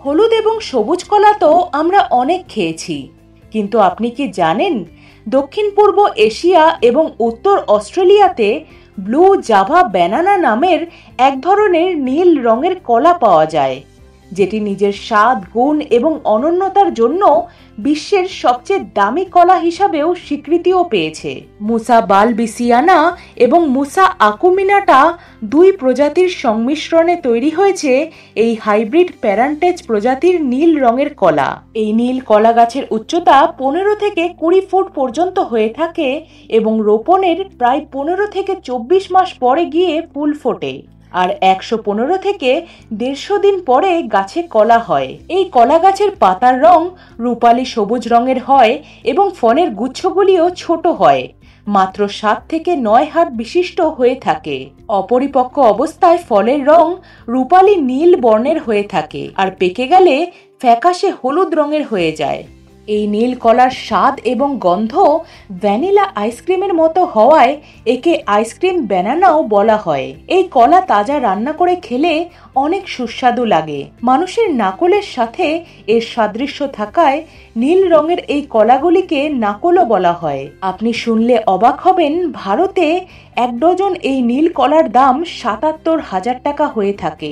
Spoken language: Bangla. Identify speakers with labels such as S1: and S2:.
S1: হলুদ এবং সবুজ কলা তো আমরা অনেক খেয়েছি, কিন্তু আপনি কি জানেন দক্ষিণ পূর্ব এশিয়া এবং উত্তর অস্ট্রেলিয়াতে ব্লু জাভা ব্যানানা নামের এক ধরনের নীল রঙের কলা পাওয়া যায়, যেটি নিজের স্বাদ, গুণ এবং অনন্যতার জন্য বিশ্বের সবচেয়ে দামি কলা হিসাবেও স্বীকৃতিও পেয়েছে। মুসা বালবিসিয়ানা এবং মুসা আকুমিনাটা দুই প্রজাতির সংমিশ্রণে তৈরি হয়েছে এই হাইব্রিড প্যারান্টেজ প্রজাতির নীল রঙের কলা। এই নীল কলা গাছের উচ্চতা 15 থেকে 20 ফুট পর্যন্ত হয়ে থাকে এবং রোপণের প্রায় 15 থেকে 24 মাস পরে গিয়ে ফুল ফোটে, আর 115 থেকে 150 দিন পরে গাছে কলা হয়। এই কলা গাছের পাতার রং রূপালী সবুজ রঙের হয় এবং ফলের গুচ্ছগুলিও ছোট হয়, মাত্র 7 থেকে 9 হাত বিশিষ্ট হয়ে থাকে। অপরিপক্ক অবস্থায় ফলের রং রূপালী নীল বর্ণের হয়ে থাকে আর পেকে গেলে ফ্যাকাশে হলুদ রঙের হয়ে যায়। এই নীল কলার স্বাদ এবং গন্ধ ভ্যানিলা আইসক্রিমের মতো হওয়ায় একে আইসক্রিম ব্যানানাও বলা হয়। এই কলা তাজা রান্না করে খেলে অনেক সুস্বাদু লাগে। মানুষের নাকলের সাথে এর সাদৃশ্য থাকায় নীল রঙের এই কলাগুলিকে নাকলও বলা হয়। আপনি শুনলে অবাক হবেন, ভারতে 1 ডজন এই নীল কলার দাম 77,000 টাকা হয়ে থাকে।